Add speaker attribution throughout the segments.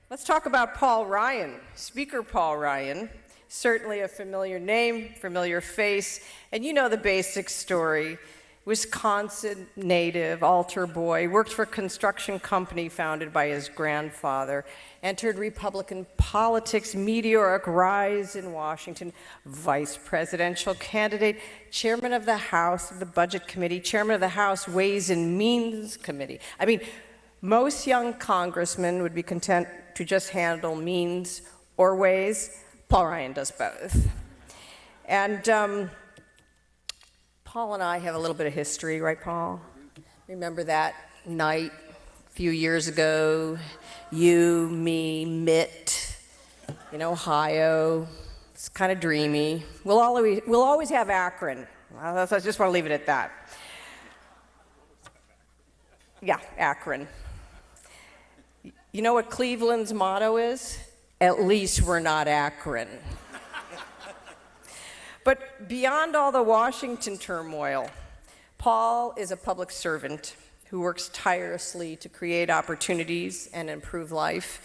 Speaker 1: Let's talk about Paul Ryan, Speaker Paul Ryan. Certainly a familiar name, familiar face, and you know the basic story. Wisconsin native, altar boy, worked for a construction company founded by his grandfather, entered Republican politics, meteoric rise in Washington, vice presidential candidate, chairman of the House, of the Budget Committee, chairman of the House Ways and Means Committee. I mean, most young congressmen would be content to just handle means or ways. Paul Ryan does both. And Paul and I have a little bit of history, right, Paul? Remember that night a few years ago, you, me, Mitt, in Ohio. It's kind of dreamy. We'll always have Akron. I just want to leave it at that. Yeah, Akron. You know what Cleveland's motto is? At least we're not Akron. But beyond all the Washington turmoil, Paul is a public servant who works tirelessly to create opportunities and improve life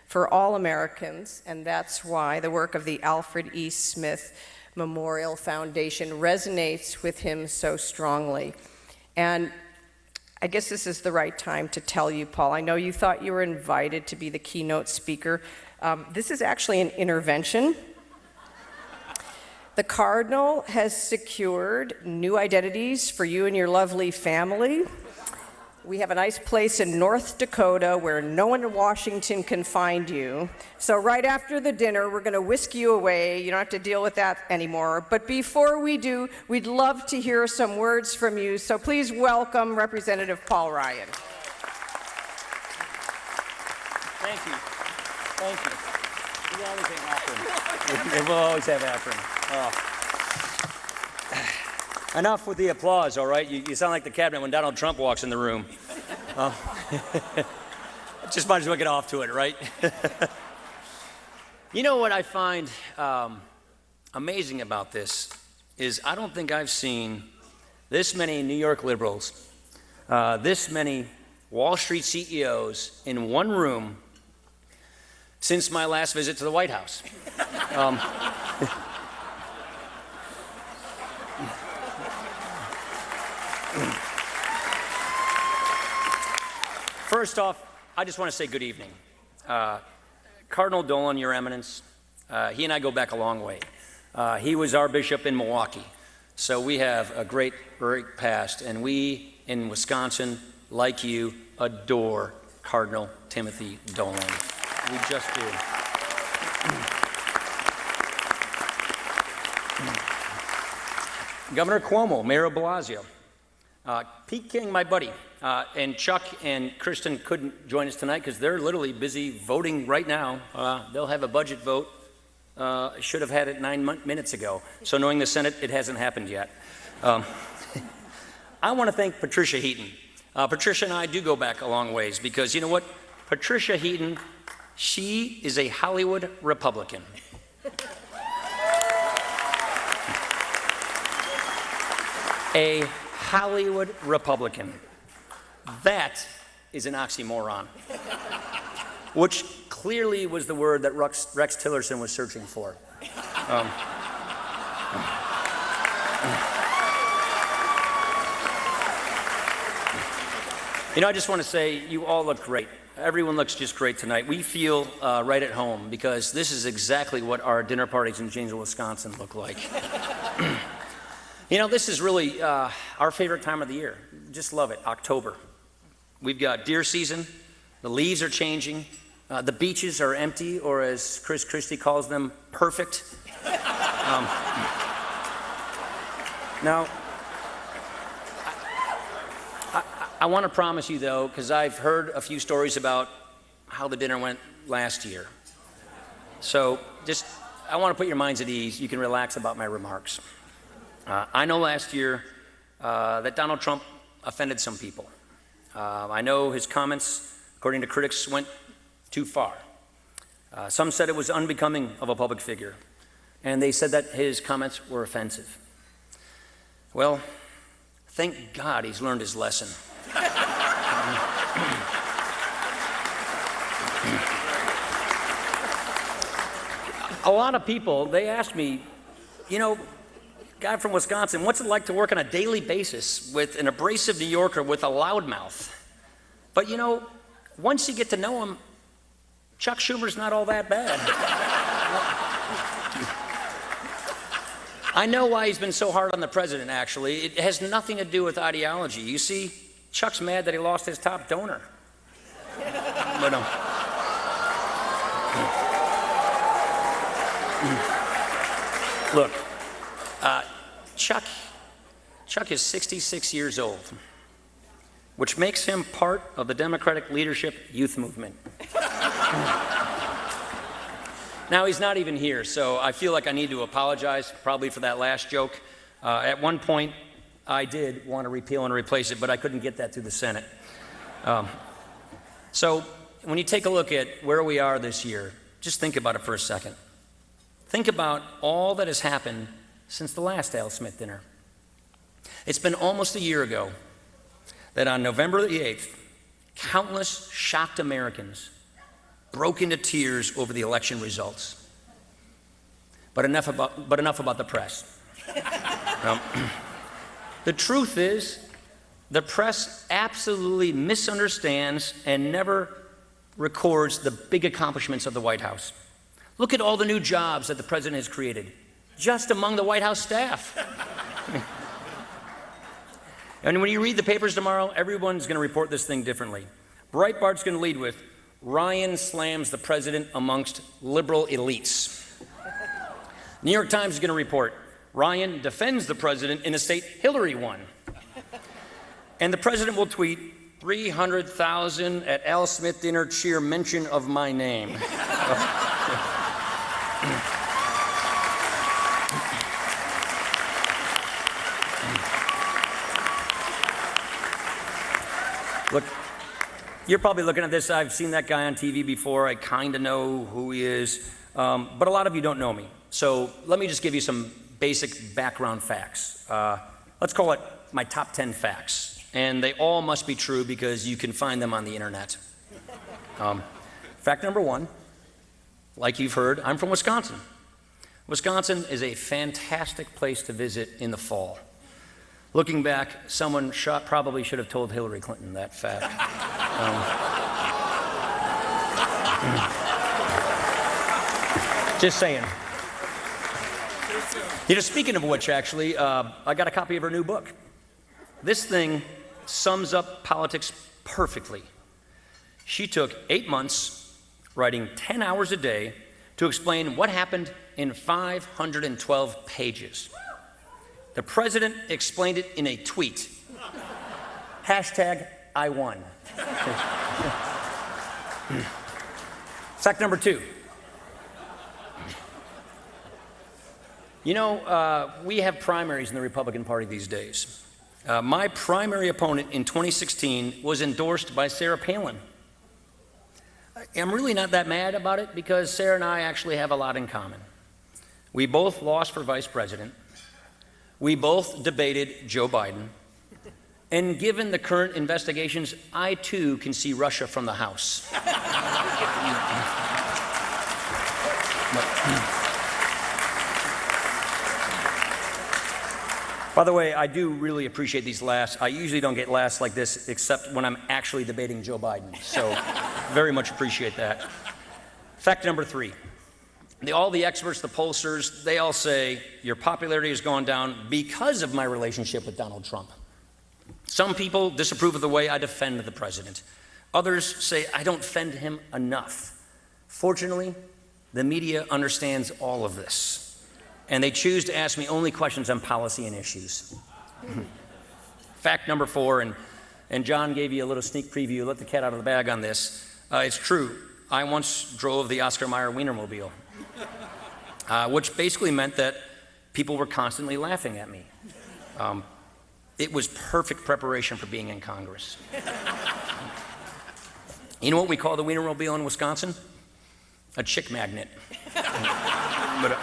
Speaker 1: for all Americans, and that's why the work of the Alfred E. Smith Memorial Foundation resonates with him so strongly. And I guess this is the right time to tell you, Paul, I know you thought you were invited to be the keynote speaker. This is actually an intervention. The Cardinal has secured new identities for you and your lovely family. We have a nice place in North Dakota where no one in Washington can find you. So right after the dinner, we're going to whisk you away. You don't have to deal with that anymore. But before we do, we'd love to hear some words from you. So please welcome Representative Paul Ryan.
Speaker 2: Thank you. Thank you. We always have Akron. We'll always have Akron. Oh. Enough with the applause, all right? You sound like the cabinet when Donald Trump walks in the room. Just might as well get off to it, right? You know what I find amazing about this is I don't think I've seen this many New York liberals, this many Wall Street CEOs in one room since my last visit to the White House. First off, I just want to say good evening. Cardinal Dolan, Your Eminence, he and I go back a long way. He was our bishop in Milwaukee, so we have a great past, and we in Wisconsin, like you, adore Cardinal Timothy Dolan. We just do. Governor Cuomo, Mayor de Blasio, Pete King, my buddy, and Chuck and Kristen couldn't join us tonight because they're literally busy voting right now. They'll have a budget vote. Should have had it 9 minutes ago. So knowing the Senate, it hasn't happened yet. I want to thank Patricia Heaton. Patricia and I do go back a long ways because you know what? Patricia Heaton, she is a Hollywood Republican. A Hollywood Republican. That is an oxymoron, which clearly was the word that Rex Tillerson was searching for. You know, I just want to say you all look great. Everyone looks just great tonight. We feel right at home because this is exactly what our dinner parties in Janesville, Wisconsin look like. You know, this is really our favorite time of the year. Just love it, October. We've got deer season. The leaves are changing. The beaches are empty, or as Chris Christie calls them, perfect. Now, I want to promise you, though, because I've heard a few stories about how the dinner went last year. So just, I want to put your minds at ease. You can relax about my remarks. I know last year that Donald Trump offended some people. I know his comments, according to critics, went too far. Some said it was unbecoming of a public figure, and they said that his comments were offensive. Well, thank God he's learned his lesson. A lot of people, they ask me, guy from Wisconsin, what's it like to work on a daily basis with an abrasive New Yorker with a loudmouth? But once you get to know him, Chuck Schumer's not all that bad. I know why he's been so hard on the president, actually. It has nothing to do with ideology. You see, Chuck's mad that he lost his top donor. But look, Chuck is 66 years old, which makes him part of the Democratic leadership youth movement. Now, he's not even here, so I feel like I need to apologize probably for that last joke. At one point, I did want to repeal and replace it, but I couldn't get that through the Senate. So when you take a look at where we are this year, just think about it for a second. Think about all that has happened since the last Al Smith dinner. It's been almost a year ago that on November the 8th, countless shocked Americans broke into tears over the election results. But enough about the press. The truth is, the press absolutely misunderstands and never records the big accomplishments of the White House. Look at all the new jobs that the president has created, just among the White House staff. And when you read the papers tomorrow, everyone's going to report this thing differently. Breitbart's going to lead with, Ryan slams the president amongst liberal elites. New York Times is going to report, Ryan defends the president in a state Hillary won. And the president will tweet, 300,000 at Al Smith dinner cheer mention of my name. Look, you're probably looking at this. I've seen that guy on TV before. I kind of know who he is. But a lot of you don't know me. So let me just give you some basic background facts. Let's call it my top 10 facts. And they all must be true because you can find them on the internet. Fact number one, like you've heard, I'm from Wisconsin. Wisconsin is a fantastic place to visit in the fall. Looking back, someone probably should have told Hillary Clinton that fact. Just saying. Speaking of which, actually, I got a copy of her new book. This thing sums up politics perfectly. She took 8 months, writing 10 hours a day, to explain what happened in 512 pages. The president explained it in a tweet. Hashtag I won. Fact number two. We have primaries in the Republican Party these days. My primary opponent in 2016 was endorsed by Sarah Palin. I'm really not that mad about it because Sarah and I actually have a lot in common. We both lost for vice president. We both debated Joe Biden. And given the current investigations, I too can see Russia from the House. By the way, I do really appreciate these laughs. I usually don't get laughs like this except when I'm actually debating Joe Biden. So very much appreciate that. Fact number three. All the experts, the pollsters, they all say your popularity has gone down because of my relationship with Donald Trump. Some people disapprove of the way I defend the president. Others say I don't defend him enough. Fortunately, the media understands all of this, and they choose to ask me only questions on policy and issues. Fact number four, and John gave you a little sneak preview, let the cat out of the bag on this. It's true. I once drove the Oscar Mayer Wienermobile, which basically meant that people were constantly laughing at me. It was perfect preparation for being in Congress. You know what we call the Wienermobile in Wisconsin? A chick magnet. But,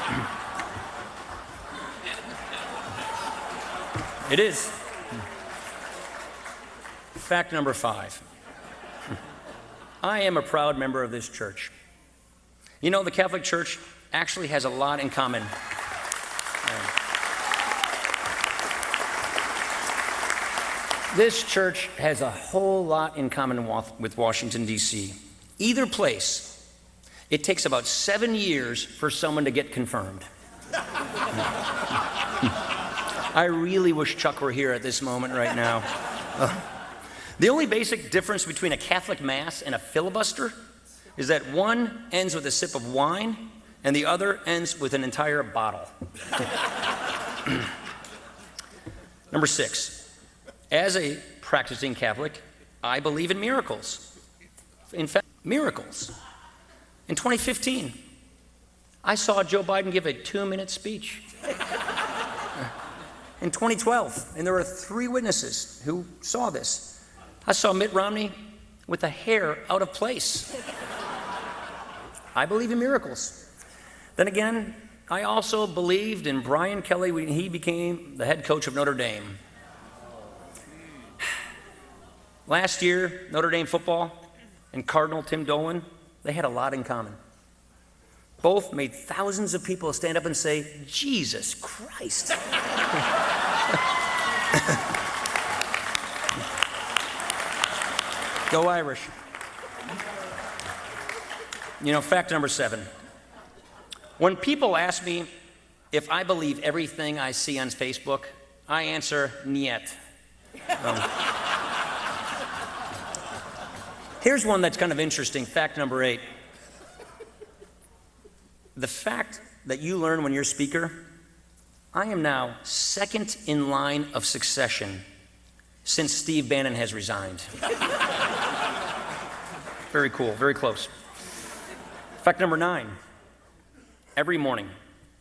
Speaker 2: it is. Fact number five. I am a proud member of this church. The Catholic Church actually has a lot in common. This church has a whole lot in common with Washington, D.C. Either place, it takes about 7 years for someone to get confirmed. I really wish Chuck were here at this moment right now. The only basic difference between a Catholic Mass and a filibuster is that one ends with a sip of wine and the other ends with an entire bottle. Number 6. As a practicing Catholic, I believe in miracles. In fact, miracles. In 2015, I saw Joe Biden give a 2-minute speech. In 2012, and there were 3 witnesses who saw this, I saw Mitt Romney with a hair out of place. I believe in miracles. Then again, I also believed in Brian Kelly when he became the head coach of Notre Dame. Last year, Notre Dame football and Cardinal Tim Dolan, they had a lot in common. Both made thousands of people stand up and say, Jesus Christ. Go Irish. You know, fact number 7. When people ask me if I believe everything I see on Facebook, I answer, niet. Here's one that's kind of interesting, fact number 8. The fact that you learn when you're speaker, I am now second in line of succession since Steve Bannon has resigned. Very cool, very close. Fact number 9. Every morning,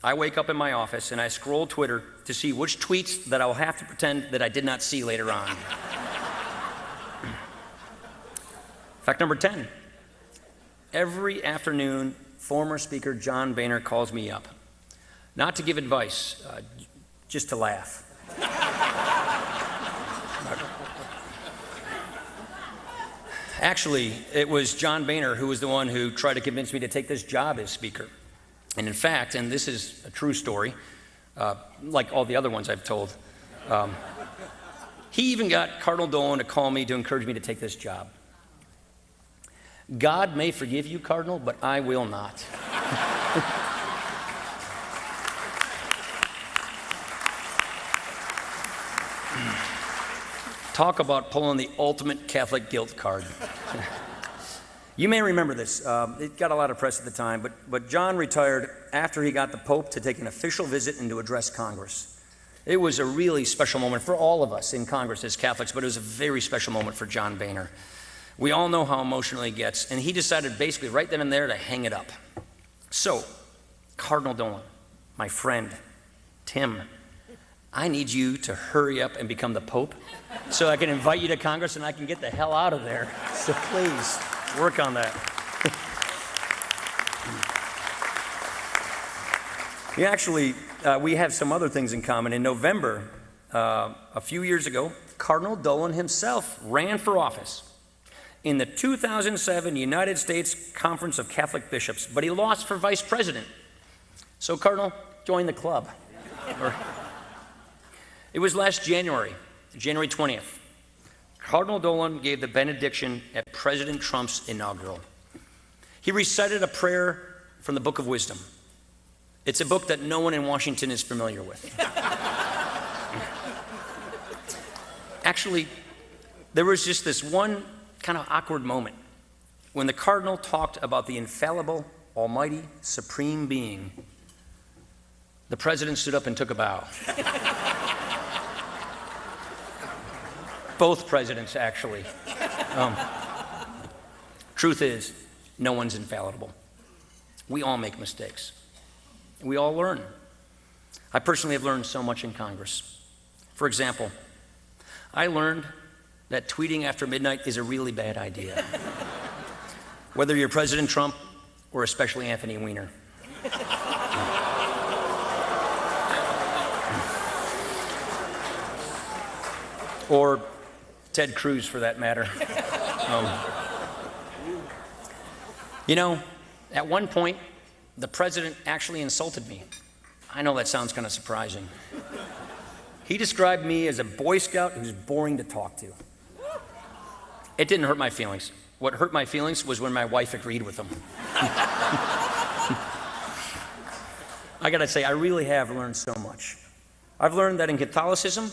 Speaker 2: I wake up in my office and I scroll Twitter to see which tweets that I'll have to pretend that I did not see later on. Fact number 10, every afternoon, former Speaker John Boehner calls me up, not to give advice, just to laugh. Actually, it was John Boehner who was the one who tried to convince me to take this job as Speaker. And in fact, and this is a true story, like all the other ones I've told, he even got Cardinal Dolan to call me to encourage me to take this job. God may forgive you, Cardinal, but I will not. Talk about pulling the ultimate Catholic guilt card. You may remember this. It got a lot of press at the time, but John retired after he got the Pope to take an official visit and to address Congress. It was a really special moment for all of us in Congress as Catholics, but it was a very special moment for John Boehner. We all know how emotional he gets, and he decided basically right then and there to hang it up. So, Cardinal Dolan, my friend, Tim, I need you to hurry up and become the Pope so I can invite you to Congress and I can get the hell out of there. So please, work on that. Actually, we have some other things in common. In November, a few years ago, Cardinal Dolan himself ran for office in the 2007 United States Conference of Catholic Bishops, but he lost for vice president. So, Cardinal, join the club. It was last January, January 20th. Cardinal Dolan gave the benediction at President Trump's inaugural. He recited a prayer from the Book of Wisdom. It's a book that no one in Washington is familiar with. Actually, there was just this one kind of awkward moment when the Cardinal talked about the infallible, almighty, supreme being. The president stood up and took a bow. Both presidents, actually. Truth is, no one's infallible. We all make mistakes. We all learn. I personally have learned so much in Congress. For example, I learned that tweeting after midnight is a really bad idea. Whether you're President Trump or especially Anthony Weiner. Or Ted Cruz, for that matter. You know, at one point, the president actually insulted me. I know that sounds kind of surprising. He described me as a Boy Scout who's boring to talk to. It didn't hurt my feelings. What hurt my feelings was when my wife agreed with him. I gotta say, I really have learned so much. I've learned that in Catholicism,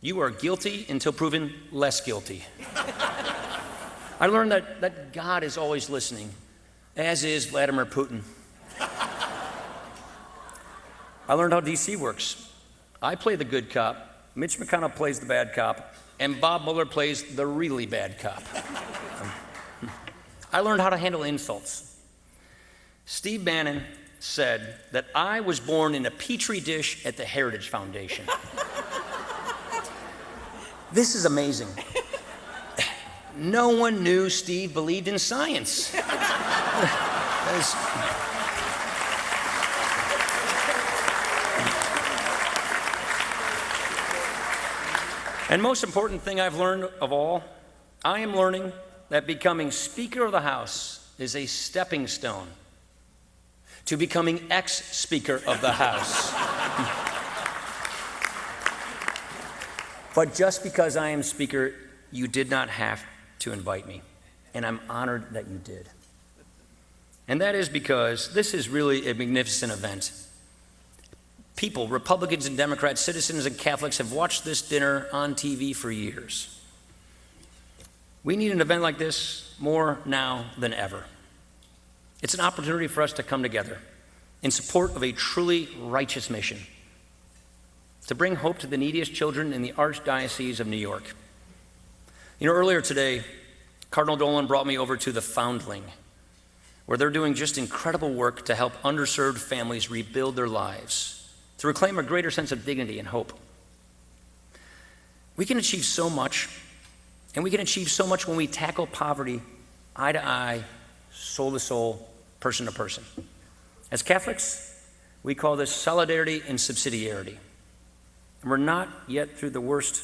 Speaker 2: you are guilty until proven less guilty. I learned that God is always listening, as is Vladimir Putin. I learned how DC works. I play the good cop, Mitch McConnell plays the bad cop, and Bob Mueller plays the really bad cop. I learned how to handle insults. Steve Bannon said that I was born in a petri dish at the Heritage Foundation. This is amazing. No one knew Steve believed in science. And most important thing I've learned of all, I am learning that becoming Speaker of the House is a stepping stone to becoming ex-Speaker of the House. But just because I am Speaker, you did not have to invite me, and I'm honored that you did. And that is because this is really a magnificent event. People, Republicans and Democrats, citizens and Catholics have watched this dinner on TV for years. We need an event like this more now than ever. It's an opportunity for us to come together in support of a truly righteous mission, to bring hope to the neediest children in the Archdiocese of New York. You know, earlier today, Cardinal Dolan brought me over to the Foundling, where they're doing just incredible work to help underserved families rebuild their lives, to reclaim a greater sense of dignity and hope. We can achieve so much, and we can achieve so much when we tackle poverty eye to eye, soul to soul, person to person. As Catholics, we call this solidarity and subsidiarity. And we're not yet through the worst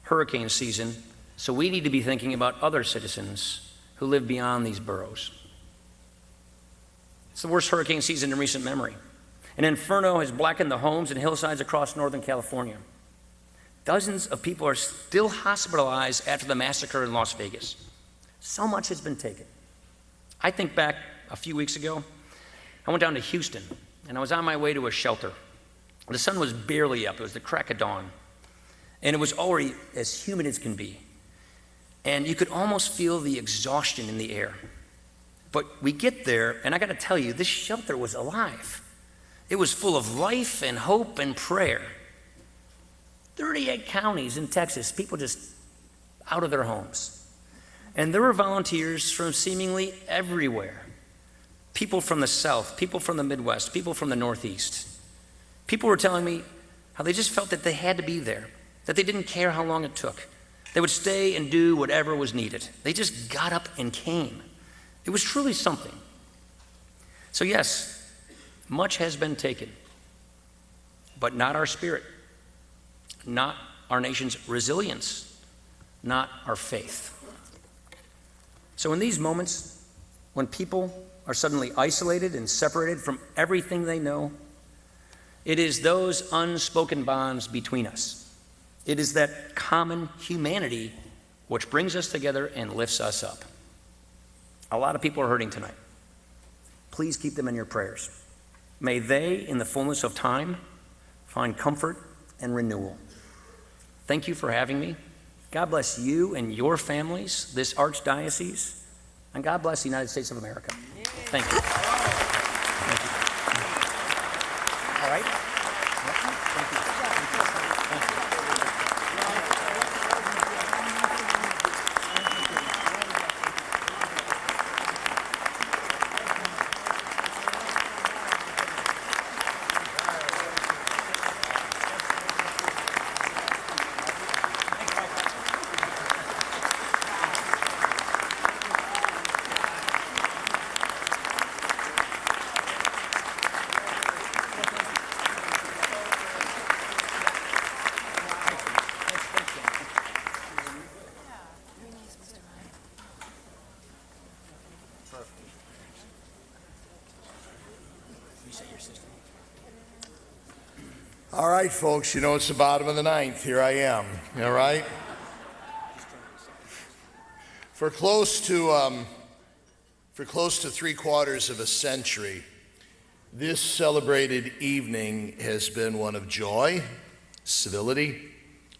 Speaker 2: hurricane season, so we need to be thinking about other citizens who live beyond these boroughs. It's the worst hurricane season in recent memory. An inferno has blackened the homes and hillsides across Northern California. Dozens of people are still hospitalized after the massacre in Las Vegas. So much has been taken. I think back a few weeks ago, I went down to Houston, and I was on my way to a shelter. The sun was barely up. It was the crack of dawn. And it was already as humid as can be. And you could almost feel the exhaustion in the air. But we get there, and I got to tell you, this shelter was alive. It was full of life and hope and prayer. 38 counties in Texas, people just out of their homes. And there were volunteers from seemingly everywhere. People from the South, people from the Midwest, people from the Northeast. People were telling me how they just felt that they had to be there, that they didn't care how long it took. They would stay and do whatever was needed. They just got up and came. It was truly something. So yes, much has been taken, but not our spirit, not our nation's resilience, not our faith. So in these moments, when people are suddenly isolated and separated from everything they know, it is those unspoken bonds between us. It is that common humanity which brings us together and lifts us up. A lot of people are hurting tonight. Please keep them in your prayers. May they, in the fullness of time, find comfort and renewal. Thank you for having me. God bless you and your families, this archdiocese, and God bless the United States of America. Thank you. Thank you. All right. Thank you.
Speaker 3: All right, folks, you know it's the bottom of the ninth. Here I am, all right? For close to 3/4 of a century, this celebrated evening has been one of joy, civility,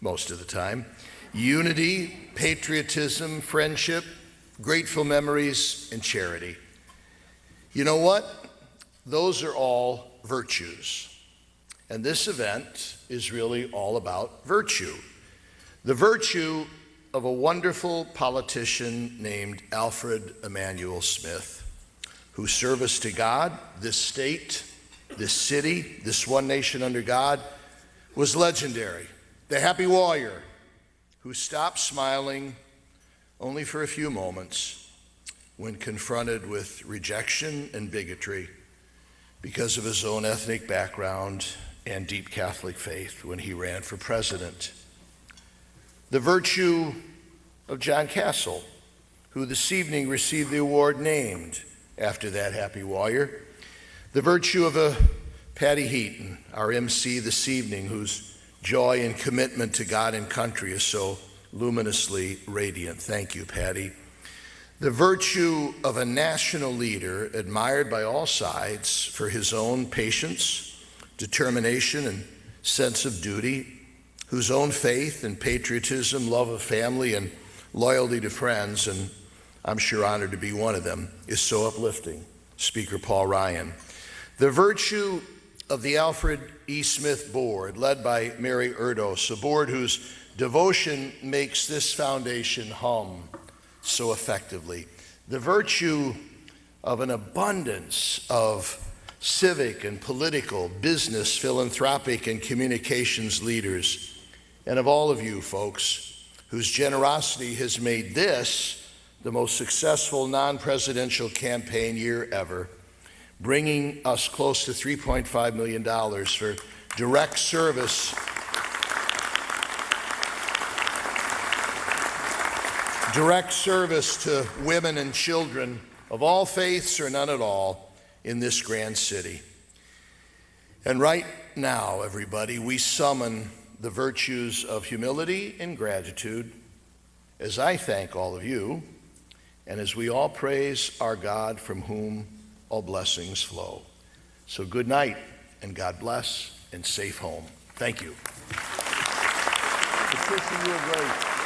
Speaker 3: most of the time, unity, patriotism, friendship, grateful memories, and charity. You know what? Those are all virtues. And this event is really all about virtue. The virtue of a wonderful politician named Alfred E. Smith, whose service to God, this state, this city, this one nation under God, was legendary. The happy warrior who stopped smiling only for a few moments when confronted with rejection and bigotry because of his own ethnic background and deep Catholic faith when he ran for president. The virtue of John Castle, who this evening received the award named after that happy warrior. The virtue of Patty Heaton, our MC this evening, whose joy and commitment to God and country is so luminously radiant. Thank you, Patty. The virtue of a national leader admired by all sides for his own patience, determination, and sense of duty, whose own faith and patriotism, love of family, and loyalty to friends, and I'm sure honored to be one of them, is so uplifting, Speaker Paul Ryan. The virtue of the Alfred E. Smith Board, led by Mary Erdos, a board whose devotion makes this foundation hum so effectively. The virtue of an abundance of civic and political, business, philanthropic, and communications leaders, and of all of you folks whose generosity has made this the most successful non-presidential campaign year ever, bringing us close to $3.5 million for direct service to women and children of all faiths or none at all in this grand city. And right now, everybody, we summon the virtues of humility and gratitude as I thank all of you and as we all praise our God from whom all blessings flow. So good night and God bless and safe home. Thank you. Patricia, you were great.